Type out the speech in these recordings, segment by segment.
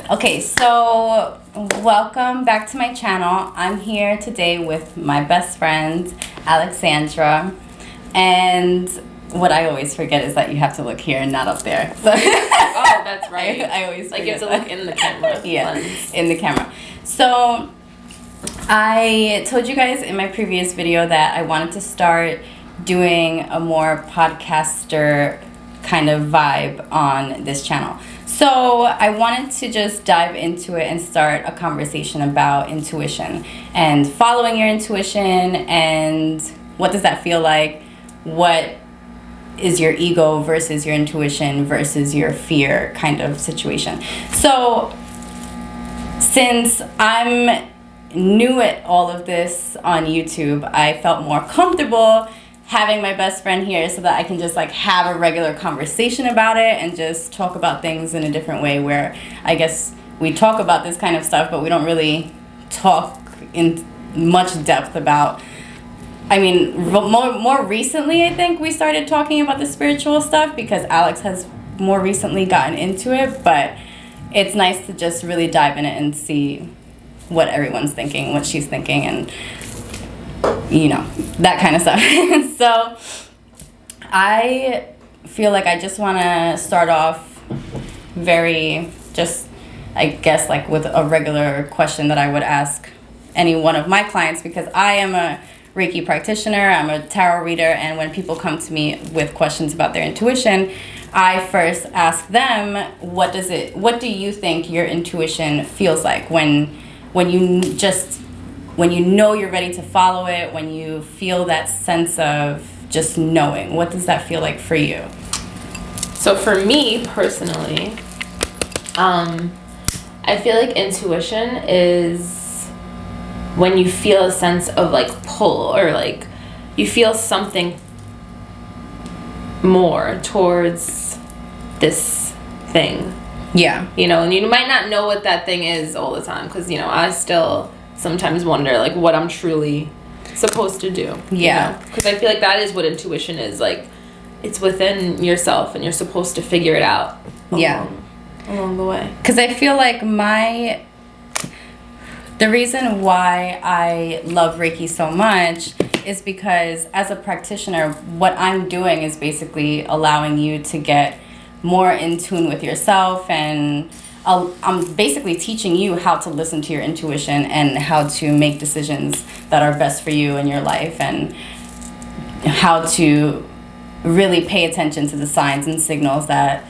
Okay, so welcome back to my channel. I'm here today with my best friend, Alexandra. And what I always forget is that you have to look here and not up there. So oh, that's right. I always like you have to that. look in the camera. Yeah, lens. in the camera. So I told you guys in my previous video that I wanted to start doing a more podcaster kind of vibe on this channel. So I wanted to just dive into it and start a conversation about intuition and following your intuition and what does that feel like? What is your ego versus your intuition versus your fear kind of situation. So since I'm new at all of this on YouTube, I felt more comfortable having my best friend here so that I can just like have a regular conversation about it and just talk about things in a different way where I guess we talk about this kind of stuff, but we don't really talk in much depth about, I mean, more recently I think we started talking about the spiritual stuff because Alex has more recently gotten into it, but it's nice to just really dive in it and see what everyone's thinking, what she's thinking, and you know, that kind of stuff. So I feel like I just want to start off very just, I guess, like with a regular question that I would ask any one of my clients because I am a Reiki practitioner, I'm a tarot reader, and when people come to me with questions about their intuition, I first ask them, what do you think your intuition feels like when you know you're ready to follow it, when you feel that sense of just knowing? What does that feel like for you? So for me personally, I feel like intuition is when you feel a sense of like pull or like you feel something more towards this thing. Yeah. You know, and you might not know what that thing is all the time because, you know, I still sometimes wonder like what I'm truly supposed to do. Yeah. Because I feel like that is what intuition is. Like it's within yourself and you're supposed to figure it out. Along the way. Because I feel like the reason why I love Reiki so much is because as a practitioner, what I'm doing is basically allowing you to get more in tune with yourself, and I'm basically teaching you how to listen to your intuition and how to make decisions that are best for you in your life and how to really pay attention to the signs and signals that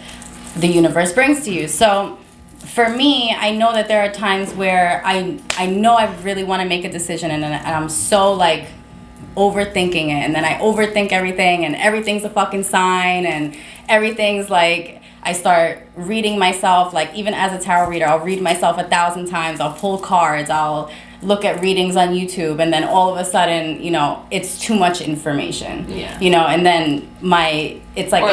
the universe brings to you. So for me, I know that there are times where I know I really want to make a decision and I'm so like overthinking it, and then I overthink everything and everything's a fucking sign and everything's like, I start reading myself, like even as a tarot reader, I'll read myself 1,000 times, I'll pull cards, I'll look at readings on YouTube, and then all of a sudden, you know, it's too much information. Yeah. You know, and then it's like,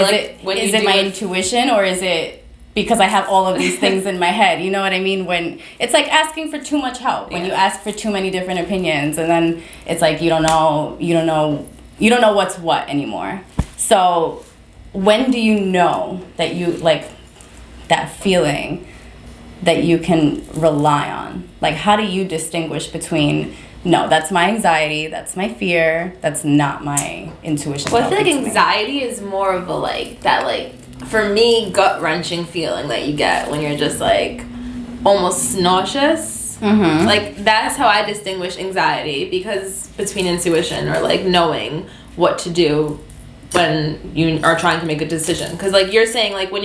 is it my intuition or is it because I have all of these things in my head? You know what I mean? When it's like asking for too much help, when you ask for too many different opinions, and then it's like you don't know what's what anymore. So when do you know that you like that feeling that you can rely on? Like, how do you distinguish between, no, that's my anxiety, that's my fear, that's not my intuition? Well, I feel like anxiety is more of a like that, like for me, gut-wrenching feeling that you get when you're just like almost nauseous. Mm-hmm. Like that's how I distinguish anxiety, because between intuition or like knowing what to do when you are trying to make a decision. Because like you're saying, like when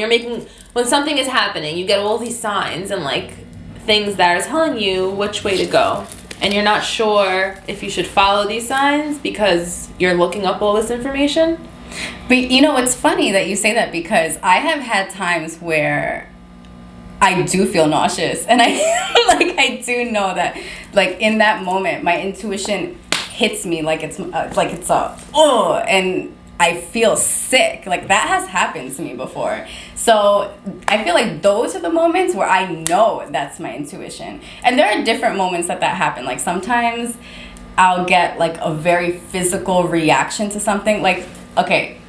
something is happening, you get all these signs and like things that are telling you which way to go, and you're not sure if you should follow these signs because you're looking up all this information. But you know, it's funny that you say that because I have had times where I do feel nauseous, and I do know that like in that moment my intuition hits me like it's and I feel sick. Like that has happened to me before. So I feel like those are the moments where I know that's my intuition. And there are different moments that happen. Like sometimes I'll get like a very physical reaction to something. Like, okay,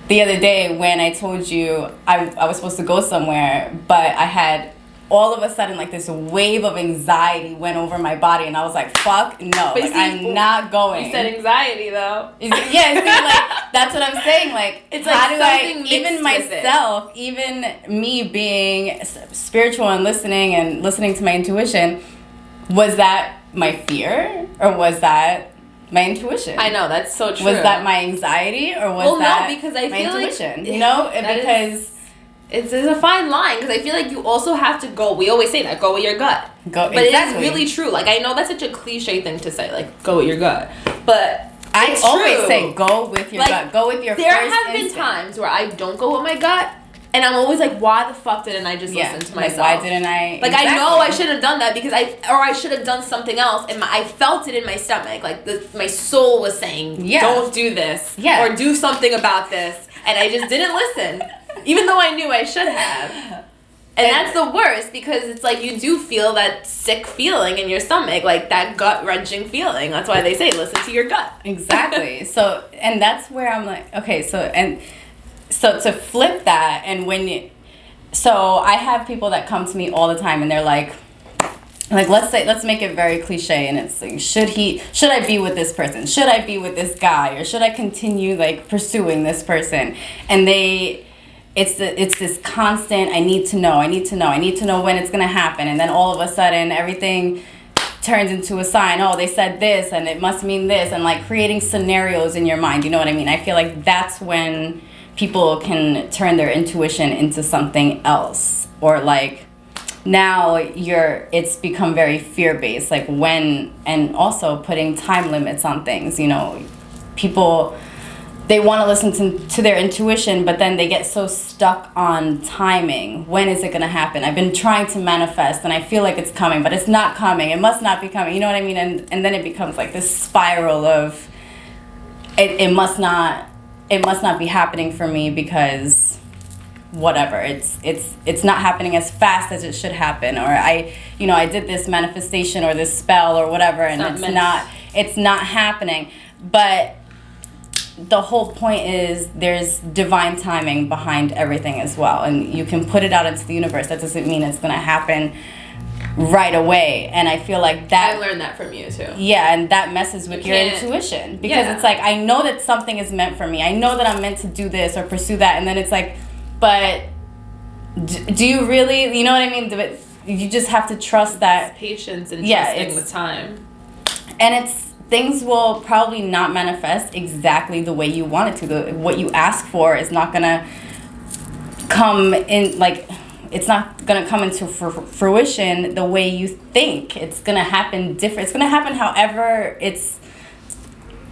the other day when I told you I was supposed to go somewhere, but I had all of a sudden, like, this wave of anxiety went over my body, and I was like, fuck no, But like, see, I'm not going. You said anxety, though. Yeah, see, like, that's what I'm saying. Like, It's how like do I, something even mixed with it. myself, even me being spiritual and listening to my intuition, was that my fear, or was that my intuition? I know, that's so true. Was that my anxiety, or was that because I my feel intuition? like, you know, that because it's a fine line, because I feel like you also have to go. We always say that, go with your gut. But exactly. it is really true. Like, I know that's such a cliche thing to say, like, go with your gut. But I it's always true. say go with your Like, gut. Go with your there first have been instinct. times where I don't go with my gut, and I'm always like, why the fuck didn't I just listen to myself? Like, why didn't I? Like, I know I should have done that because I should have done something else, and I felt it in my stomach. Like, my soul was saying, don't do this, or do something about this, and I just didn't listen, even though I knew I should have. And that's the worst, because it's like you do feel that sick feeling in your stomach, like that gut-wrenching feeling. That's why they say listen to your gut. Exactly. So, and that's where I'm like, okay, so to flip that, and so I have people that come to me all the time, and they're like, let's make it very cliche, and it's like, should I be with this person? Should I be with this guy? Or should I continue, like, pursuing this person? And it's this constant, I need to know when it's gonna happen, and then all of a sudden everything turns into a sign. Oh, they said this, and it must mean this, and like creating scenarios in your mind. You know what I mean? I feel like that's when people can turn their intuition into something else, or like now it's become very fear-based, like when, and also putting time limits on things. You know, people, they want to listen to their intuition, but then they get so stuck on timing. When is it going to happen? I've been trying to manifest, and I feel like it's coming, but it's not coming. It must not be coming. You know what I mean? And then it becomes like this spiral of it must not be happening for me because whatever. It's not happening as fast as it should happen, or I did this manifestation or this spell or whatever, and it's not happening. But the whole point is there's divine timing behind everything as well, and you can put it out into the universe. That doesn't mean it's going to happen right away. And I feel like that, I learned that from you too. Yeah, and that messes with your intuition, because it's like, I know that something is meant for me. I know that I'm meant to do this or pursue that, and then it's like, but do you really, you know what I mean? You just have to trust that. It's patience and trusting the time. And things will probably not manifest exactly the way you want it to. What you ask for is not gonna come in, like, it's not gonna come into fruition the way you think. It's gonna happen different. It's gonna happen however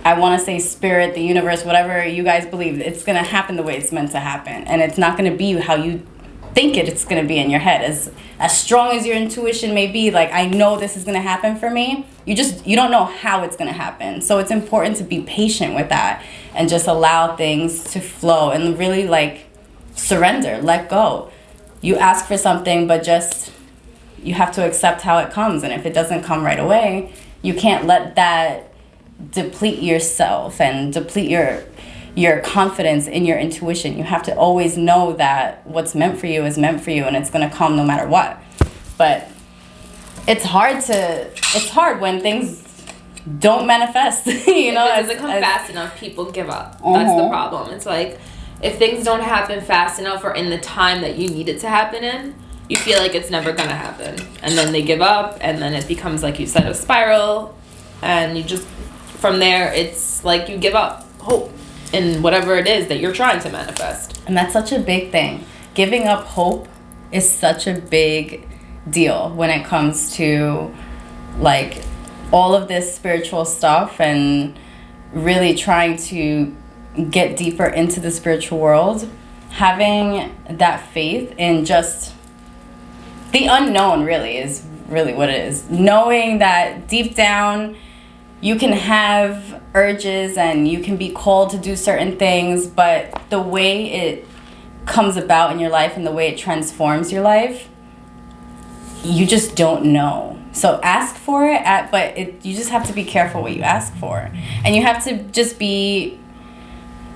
I want to say spirit, the universe, whatever you guys believe. It's gonna happen the way it's meant to happen, and it's not gonna be how you think it's gonna be in your head. As strong as your intuition may be, like, I know this is gonna happen for me, you don't know how it's gonna happen. So it's important to be patient with that and just allow things to flow and really, like, surrender, let go. You ask for something, but just, you have to accept how it comes. And if it doesn't come right away, you can't let that deplete yourself and deplete your confidence in your intuition. You have to always know that what's meant for you is meant for you, and it's going to come no matter what. But it's hard when things don't manifest. You know, if it doesn't come fast enough, people give up. That's the problem. It's like, if things don't happen fast enough or in the time that you need it to happen in, you feel like it's never going to happen. And then they give up, and then it becomes, like you said, a spiral. And you just, from there, it's like you give up hope in whatever it is that you're trying to manifest. And that's such a big thing. Giving up hope is such a big deal when it comes to, like, all of this spiritual stuff and really trying to get deeper into the spiritual world. Having that faith in just the unknown really is really what it is. Knowing that deep down you can have urges and you can be called to do certain things, but the way it comes about in your life and the way it transforms your life, you just don't know. So ask for it, but you just have to be careful what you ask for. And you have to just be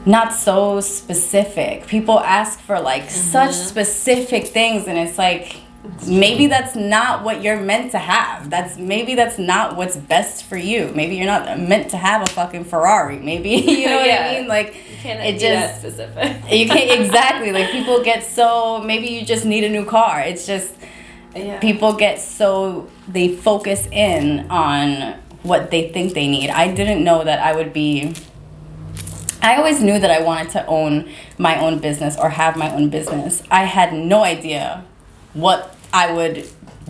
not so specific. People ask for, like, such specific things, and it's like, maybe that's not what you're meant to have. Maybe that's not what's best for you. Maybe you're not meant to have a fucking Ferrari. Maybe, you know what I mean? Like, you can't it be just, that specific. You can't, exactly. Like, people get so, maybe you just need a new car. It's just, people get so, they focus in on what they think they need. I didn't know that I always knew that I wanted to own my own business or have my own business. I had no idea what I would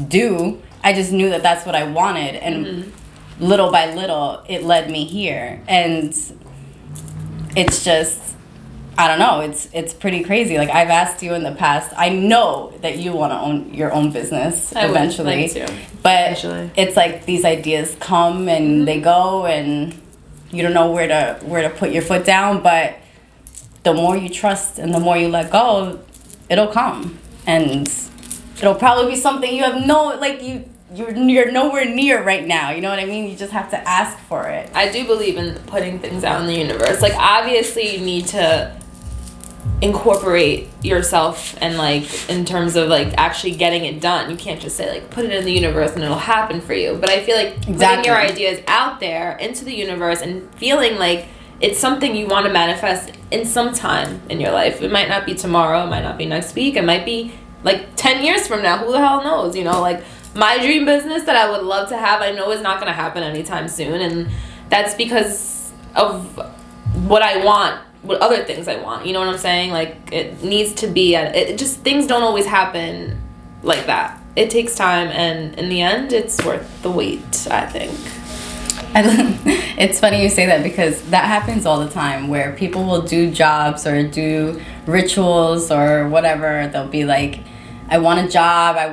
do. I just knew that that's what I wanted, and little by little it led me here. And it's just, I don't know, it's pretty crazy. Like, I've asked you in the past, I know that you want to own your own business eventually. Would like to. But eventually. It's like these ideas come and they go, and you don't know where to put your foot down. But the more you trust and the more you let go, it'll come. And it'll probably be something you have you're nowhere near right now. You know what I mean? You just have to ask for it. I do believe in putting things out in the universe. Like, obviously you need to incorporate yourself, and like, in terms of like actually getting it done, you can't just say like put it in the universe and it'll happen for you. But I feel like putting your ideas out there into the universe and feeling like it's something you want to manifest in some time in your life. It might not be tomorrow, it might not be next week, it might be like 10 years from now. Who the hell knows? You know, like, my dream business that I would love to have, I know is not going to happen anytime soon, and that's because of what I want, what other things I want. You know what I'm saying? Like, it needs to be it just, things don't always happen like that. It takes time, and in the end it's worth the wait, I think. It's funny you say that, because that happens all the time, where people will do jobs or do rituals or whatever. They'll be like, I want a job, I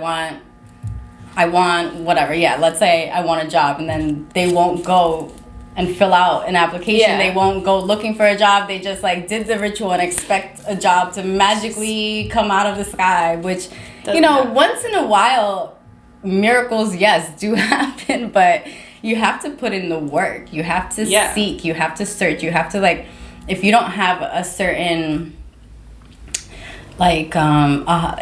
want whatever. Yeah, let's say I want a job, and then they won't go and fill out an application. Yeah. They won't go looking for a job. They just like did the ritual and expect a job to magically come out of the sky, which, you know, once in a while, miracles, yes, do happen, but you have to put in the work. You have to seek. You have to search. You have to, like, if you don't have a certain, like,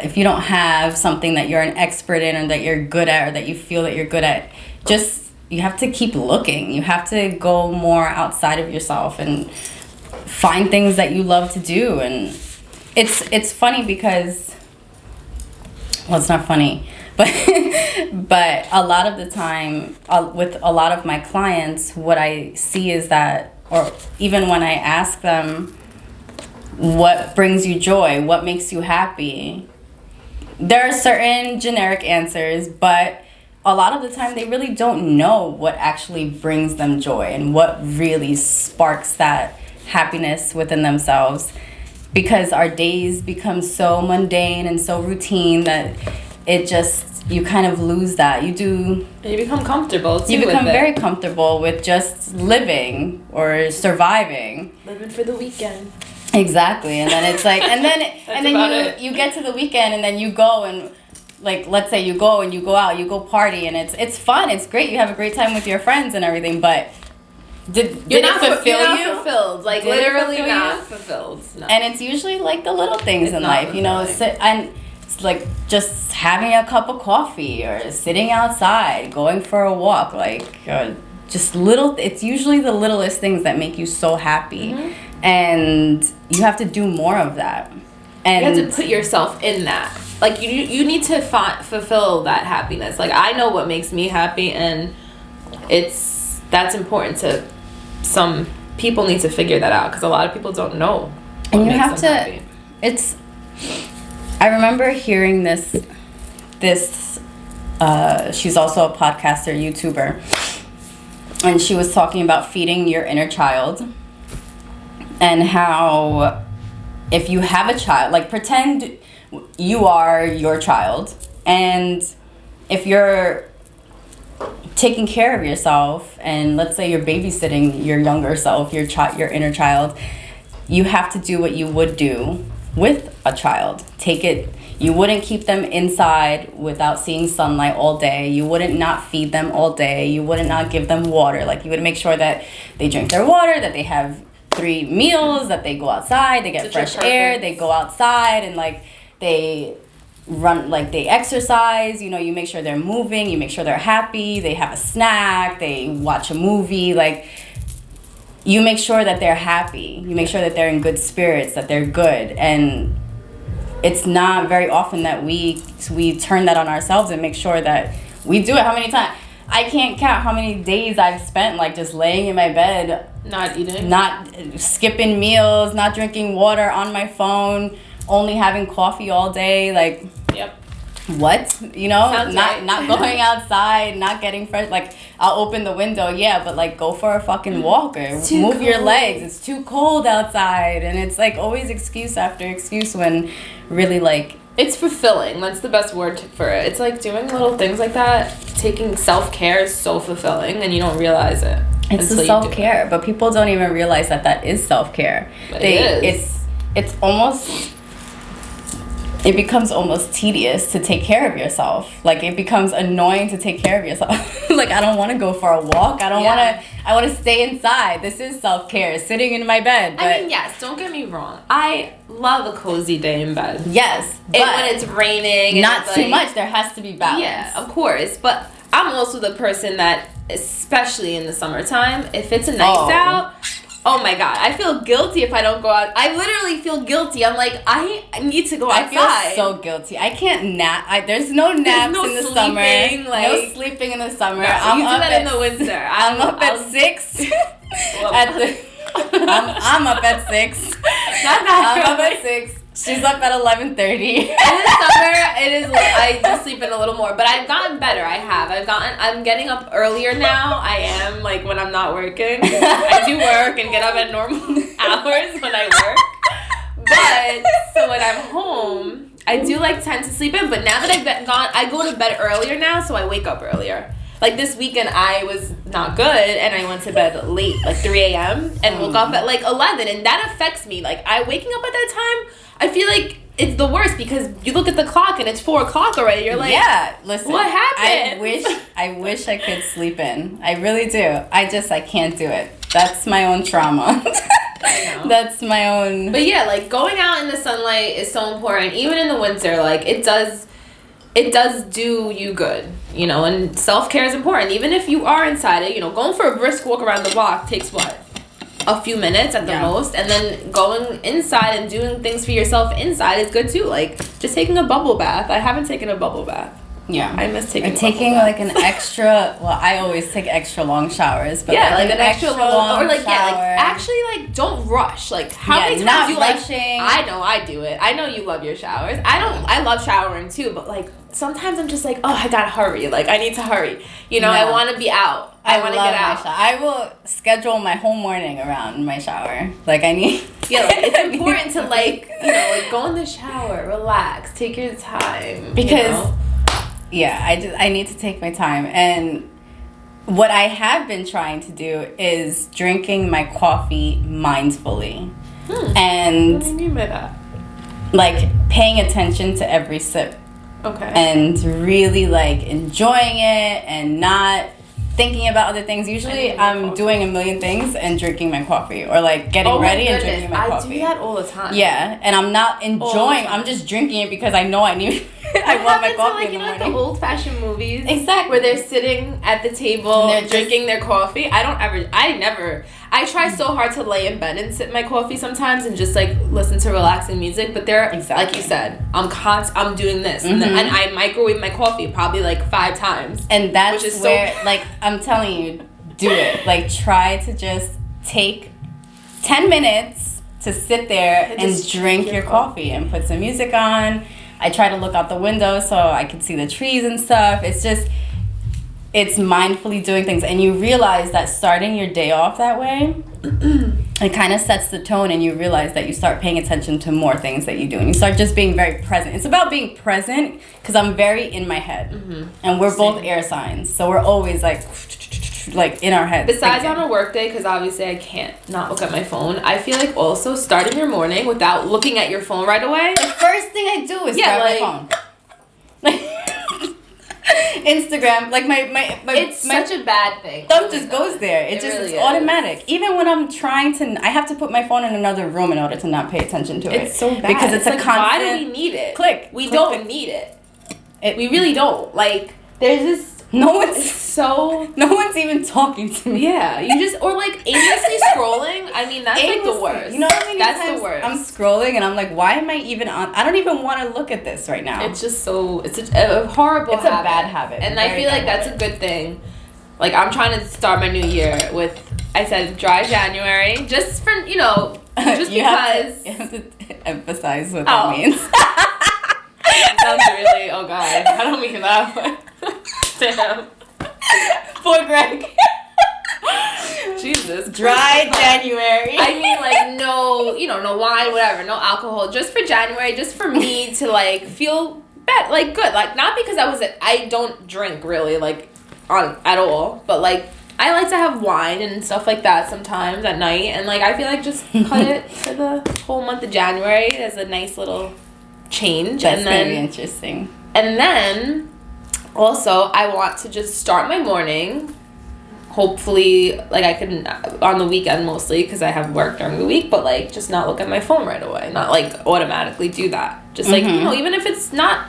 if you don't have something that you're an expert in, or that you're good at, or that you feel that you're good at, just, you have to keep looking. You have to go more outside of yourself and find things that you love to do. And it's funny because, well, it's not funny, but but a lot of the time, with a lot of my clients, what I see is that, or even when I ask them, what brings you joy, what makes you happy, there are certain generic answers, but a lot of the time they really don't know what actually brings them joy and what really sparks that happiness within themselves, because our days become so mundane and so routine that it just, you kind of lose that. You become comfortable too. You become very comfortable with just living or surviving. Living for the weekend. Exactly. And then it's like, and then you get to the weekend, and then you go and, like, let's say you go and you go out, you go party, and it's fun, it's great, you have a great time with your friends and everything, but did it fulfill you? You're not fulfilled. Like, literally not fulfilled. No. And it's usually like the little things in life, you know, and it's like just having a cup of coffee, or sitting outside, going for a walk, like, just little, it's usually the littlest things that make you so happy. And you have to do more of that. And you have to put yourself in that. Like, you need to fulfill that happiness. Like, I know what makes me happy, and that's important to some people. Need to figure that out, because a lot of people don't know what and you makes have them to happy. I remember hearing this she's also a podcaster, YouTuber, and she was talking about feeding your inner child, and how if you have a child, like, pretend you are your child, and if you're taking care of yourself, and let's say you're babysitting your younger self, your inner child, you have to do what you would do with a child. You wouldn't keep them inside without seeing sunlight all day. You wouldn't not feed them all day. You wouldn't not give them water. Like, you would make sure that they drink their water, that they have 3 meals, that they go outside, they get fresh air, they go outside, and like they they exercise, you know, you make sure they're moving, you make sure they're happy, they have a snack, they watch a movie, like, you make sure that they're happy, you make sure that they're in good spirits, that they're good. And it's not very often that we turn that on ourselves and make sure that we do it. How many times? I can't count how many days I've spent like just laying in my bed, not eating, not skipping meals, not drinking water, on my phone, only having coffee all day. Like, yep. What? You know, Sounds not right. not going outside, not getting fresh. Like, I'll open the window, yeah, but like go for a fucking walk or move your legs. It's too cold outside, and it's like always excuse after excuse when really like it's fulfilling. That's the best word for it. It's like doing little things like that. Taking self-care is so fulfilling, and you don't realize it. It's the self-care, but people don't even realize that is self-care. But it is. It's almost. It becomes almost tedious to take care of yourself. Like, it becomes annoying to take care of yourself. Like, I don't want to go for a walk. I want to stay inside. This is self-care, sitting in my bed. But I mean, yes, don't get me wrong. I love a cozy day in bed. Yes. But when it's raining. Not too much. There has to be balance. Yeah, of course. But I'm also the person that, especially in the summertime, if it's nice out... Oh my God, I feel guilty if I don't go out. I literally feel guilty. I'm like, I need to go outside. I feel so guilty. I can't nap. There's no naps in the summer. Like, no sleeping in the summer. No, I'm you do up that in the winter. I'm up at 6. I'm up at 6. Not that I'm up at 6. She's up at 11:30. In the summer, I do sleep in a little more, but I've gotten better. I'm getting up earlier now. I am, like, when I'm not working. I do work and get up at normal hours when I work. But, so when I'm home, I do, like, tend to sleep in, but now that I go to bed earlier now, so I wake up earlier. Like, this weekend, I was not good, and I went to bed late, like 3 a.m., and woke up at, like, 11, and that affects me. Like, waking up at that time, I feel like it's the worst, because you look at the clock, and it's 4 o'clock already. You're like, yeah, listen, what happened? I wish I could sleep in. I really do. I can't do it. That's my own trauma. That's my own. But yeah, like, going out in the sunlight is so important. Even in the winter, like, it does do you good, you know, and self-care is important. Even if you are inside it, you know, going for a brisk walk around the block takes what? A few minutes at the most, and then going inside and doing things for yourself inside is good too. Like, just taking a bubble bath. I haven't taken a bubble bath. Yeah. I miss taking like an extra, well, I always take extra long showers, but yeah, like an extra long, or like, shower. yeah, like, actually, like, don't rush. Like, how many times not you rushing. Like, I know I do it. I know you love your showers. I love showering too, but like, sometimes I'm just like, oh, I gotta hurry. Like, I need to hurry. You know, I want to be out. I want to get out. I will schedule my whole morning around my shower. Like, I need. Yeah, like, it's important to, like, you know, like, go in the shower, relax, take your time. Because, you know? Yeah, I need to take my time. And what I have been trying to do is drinking my coffee mindfully. And what do you mean by that? Like, paying attention to every sip. Okay. And really, like, enjoying it and not thinking about other things. Usually I'm doing a million things and drinking my coffee, or like getting ready and drinking my coffee. I do that all the time. Yeah, and I'm not enjoying. I'm just drinking it because I know I need. I want my coffee in the morning. Like the old-fashioned movies, exactly, where they're sitting at the table, and they're drinking their coffee. I try so hard to lay in bed and sip my coffee sometimes and just like listen to relaxing music. But like you said, I'm doing this, and I microwave my coffee probably like 5 times. And that's which is where, like, I'm telling you, do it. Like, try to just take 10 minutes to sit there and drink your coffee and put some music on. I try to look out the window so I can see the trees and stuff. It's mindfully doing things, and you realize that starting your day off that way, it kind of sets the tone, and you realize that you start paying attention to more things that you do, and you start just being very present. It's about being present, because I'm very in my head, and we're both air signs, so we're always like in our heads. Besides on a work day, because obviously I can't not look at my phone, I feel like also starting your morning without looking at your phone right away. The first thing I do is grab my phone. Instagram, like my It's my such a bad thing. thumb just goes there. It just really it's automatic. Even when I'm trying to, I have to put my phone in another room in order to not pay attention to it. It's so bad. Because it's a like, constant. why do we need it? Click. We click, don't click. need it. It. We really don't. Like, there's this. No It's one's so. no one's even talking to me. Yeah, you just or like aimlessly scrolling. I mean, that's like the Aimlessly. worst. You know what I mean? That's the worst. I'm scrolling and I'm like, why am I even on? I don't even want to look at this right now. It's just so. It's a horrible. It's a habit. bad habit. And I Very feel like bad that's a habit. good thing. Like I'm trying to start my new year with. I said dry January, just for just you because. have to emphasize what Oh. that means. It sounds really. Oh God, I don't mean that. But damn. Poor Greg. Jesus. Dry Christ. January. I mean, like, no wine, whatever, no alcohol, just for January, just for me to, like, feel bad, like, good. Like, not because I don't drink, really, like, at all, but, like, I like to have wine and stuff like that sometimes at night, and, like, I feel like just cut it for the whole month of January as a nice little change. That's and gonna be then, interesting. and then, also, I want to just start my morning. Hopefully, like I can on the weekend mostly because I have work during the week, but like just not look at my phone right away, not like automatically do that. Just like even if it's not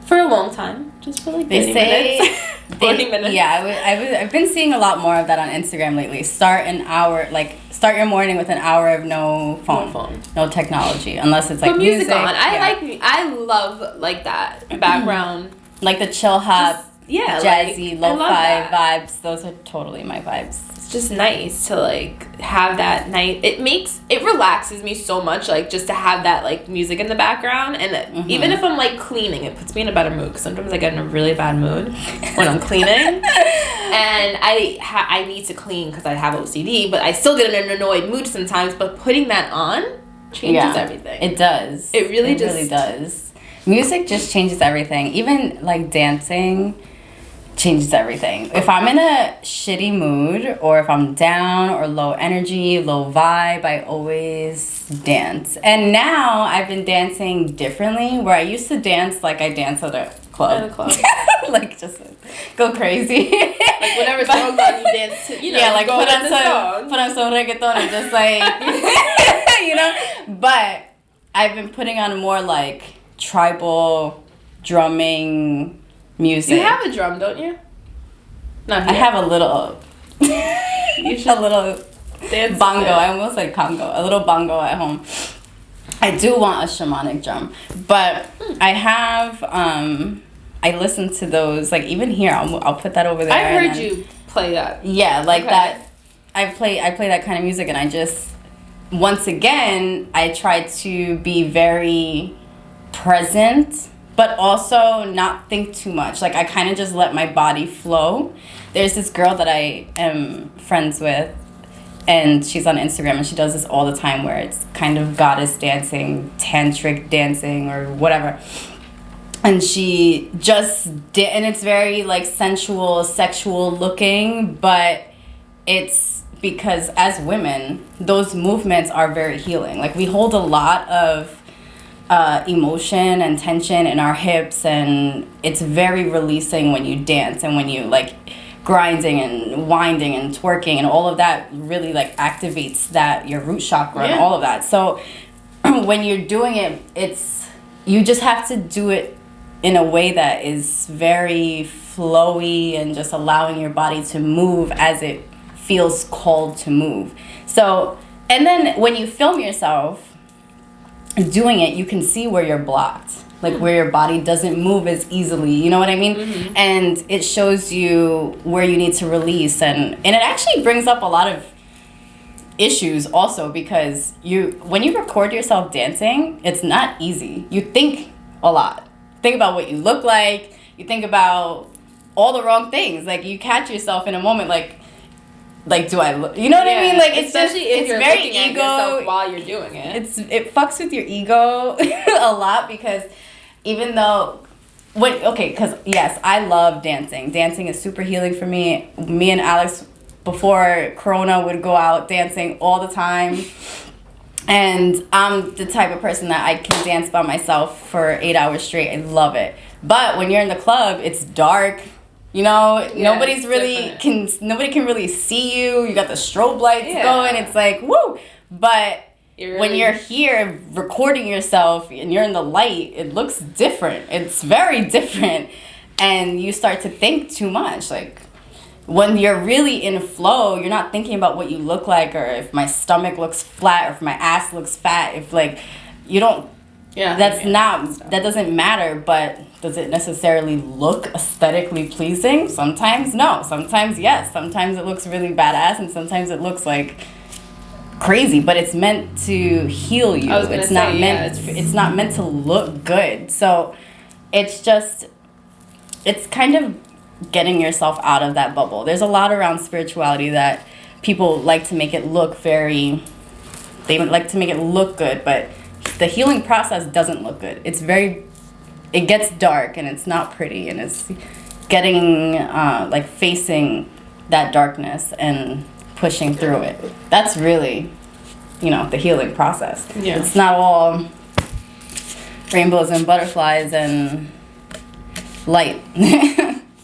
for a long time, just for like 30 minutes. 40 minutes. Yeah, I've been seeing a lot more of that on Instagram lately. Start your morning with an hour of no phone, no technology, unless it's like Put music on. Yeah. I love like that background, like the chill hop. yeah, Jazzy, like, I love lo-fi that. vibes. Those are totally my vibes. It's just nice to like have that night. It relaxes me so much, like just to have that like music in the background, and even if I'm like cleaning, it puts me in a better mood. Cause sometimes I get in a really bad mood when I'm cleaning, and I need to clean because I have OCD, but I still get in an annoyed mood sometimes. But putting that on changes everything. It does. It really does. Music just changes everything. Even like dancing changes everything. If I'm in a shitty mood or if I'm down or low energy, low vibe, I always dance. And now I've been dancing differently, where I used to dance like I dance at a club. At a club. Like just go crazy. Like whatever song's on, you dance to, yeah, like go put with on the song. some reggaeton and just like But I've been putting on more like tribal drumming music. You have a drum, don't you? No, I have a little You should a little dance bongo. with it. I almost said Congo. A little bongo at home. I do want a shamanic drum, but I have I listen to those like even here. I'll put that over there. I and heard then- you play that. Yeah, like Okay. that. I play that kind of music, and I just once again I try to be very present, but also not think too much. Like I kind of just let my body flow. There's this girl that I am friends with, and she's on Instagram, and she does this all the time where it's kind of goddess dancing, tantric dancing, or whatever. And she just did, and it's very like sensual, sexual looking, but it's because as women, those movements are very healing. Like we hold a lot of emotion and tension in our hips, and it's very releasing when you dance and when you like grinding and winding and twerking, and all of that really like activates that your root chakra and all of that. So when you're doing it, you just have to do it in a way that is very flowy and just allowing your body to move as it feels called to move. So, and then when you film yourself doing it, you can see where you're blocked, like where your body doesn't move as easily, you know what I mean? And it shows you where you need to release, and it actually brings up a lot of issues also, because when you record yourself dancing, it's not easy. You think a lot. Think about what you look like. You think about all the wrong things. Like you catch yourself in a moment like do I look, you know what I mean? Like it's especially just, if it's you're very looking at ego yourself while you're doing it. It fucks with your ego a lot, because even though because yes, I love dancing. Dancing is super healing for me. Me and Alex before Corona would go out dancing all the time. And I'm the type of person that I can dance by myself for 8 hours straight. I love it. But when you're in the club, it's dark. You know, Yeah, nobody's it's really nobody can really see you. You got the strobe lights Yeah. going. It's like, woo. But You're when really- you're here recording yourself and you're in the light, it looks different. It's very different. And you start to think too much. Like, when you're really in flow, you're not thinking about what you look like, or if my stomach looks flat, or if my ass looks fat. If, like, you don't, that doesn't matter. But does it necessarily look aesthetically pleasing? Sometimes no. Sometimes yes. Sometimes it looks really badass, and sometimes it looks like crazy. But it's meant to heal you. I was gonna It's say, not yeah, meant. It's not meant to look good. So it's just, it's kind of getting yourself out of that bubble. There's a lot around spirituality that people like to make it look very, they would like to make it look good, but the healing process doesn't look good. It's very, it gets dark and it's not pretty, and it's getting, like, facing that darkness and pushing through it. That's really, you know, the healing process. Yeah. It's not all rainbows and butterflies and light.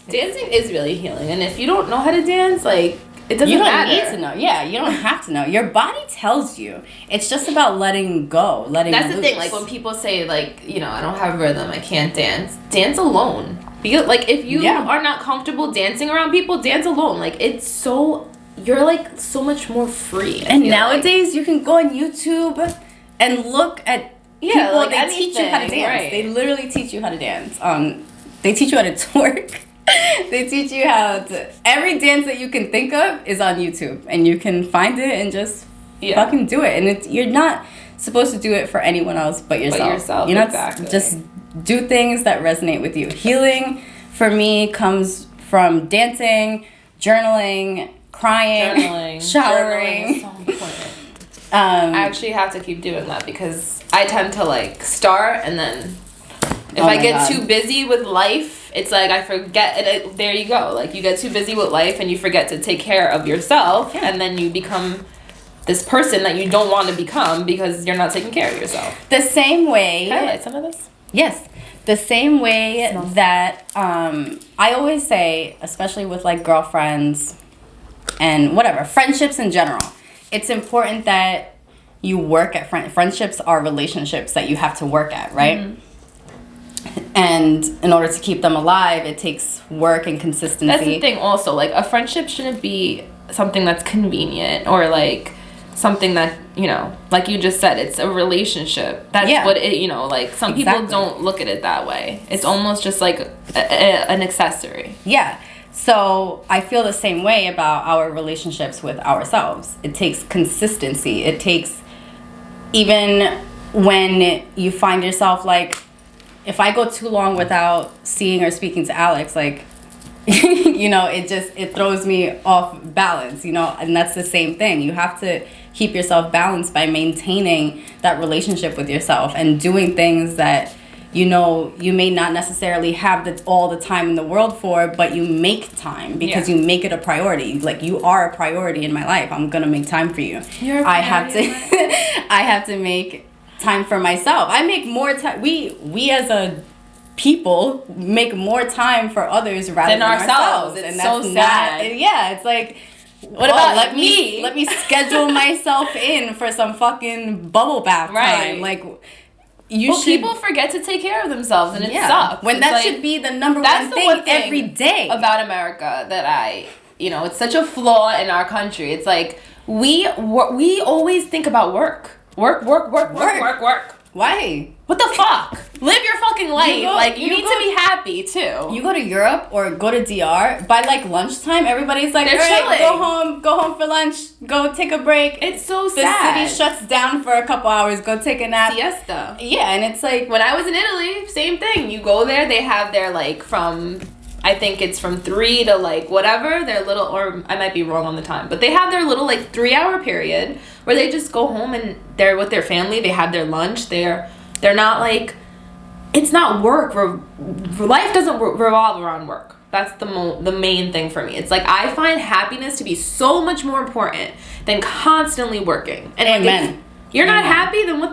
Dancing is really healing, and if you don't know how to dance, like, it doesn't You don't matter. need to know. Yeah, you don't have to know. Your body tells you. It's just about letting go, letting That's the loose. thing. Like, when people say, like, you know, I don't have rhythm, I can't dance. Dance alone. Because, like, if you Yeah. are not comfortable dancing around people, dance alone. Like, it's so, you're like so much more free. I And feel nowadays, you can go on YouTube and look at Yeah, people. like They teach you how to anything, dance. right. They literally teach you how to dance. They teach you how to twerk. They teach you how to. Every dance that you can think of is on YouTube, and you can find it and just fucking do it. And it's, you're not supposed to do it for anyone else but yourself. yourself, You know, exactly. just do things that resonate with you. Healing for me comes from dancing, journaling, crying, Journaling. showering. Journaling is so important. I actually have to keep doing that because I tend to, like, start and then if Oh I my get God. too busy with life, it's like I forget, and there you go. Like, you get too busy with life and you forget to take care of yourself, and then you become this person that you don't want to become because you're not taking care of yourself. The same way. Can I light some of this? Yes. The same way that I always say, especially with, like, girlfriends and whatever, friendships in general, it's important that you work at friendships are relationships that you have to work at, right? Mm-hmm. And in order to keep them alive, it takes work and consistency. That's the thing also. Like, a friendship shouldn't be something that's convenient or, like, something that, you know, like you just said, it's a relationship. That's what it, you know, like, some people don't look at it that way. It's almost just like an accessory. Yeah. So I feel the same way about our relationships with ourselves. It takes consistency. It takes, even when you find yourself, like, if I go too long without seeing or speaking to Alex, like, you know, it throws me off balance, you know, and that's the same thing. You have to keep yourself balanced by maintaining that relationship with yourself and doing things that, you know, you may not necessarily have all the time in the world for, but you make time because you make it a priority. Like, you are a priority in my life. I'm gonna make time for you. I have to I have to make time for myself. I make more time. We as a people make more time for others rather than ourselves. It's and so that's sad. Yeah, it's like, What about let me? Let me schedule myself in for some fucking bubble bath time. Like, you should. People forget to take care of themselves, and it sucks. When It's that like, should be the number that's one the thing, one thing every day about America that you know, it's such a flaw in our country. It's like we always think about work. Work. Why? What the fuck? Live your fucking life. You need to be happy too. You go to Europe or go to DR, by like lunchtime, everybody's like, They're all right, chilling. go home for lunch, go take a break. It's so The sad. city shuts down for a couple hours, go take a nap. Siesta. Yeah, and it's like, When I was in Italy, same thing. You go there, they have their, like, from, I think it's from 3 to, like, whatever, their little, or I might be wrong on the time, but they have their little, like, 3-hour period where they just go home and they're with their family, they have their lunch, they're not, like, it's not work. Life doesn't revolve around work. That's the main thing for me. It's like, I find happiness to be so much more important than constantly working. And like, Amen. if you're not happy, then what the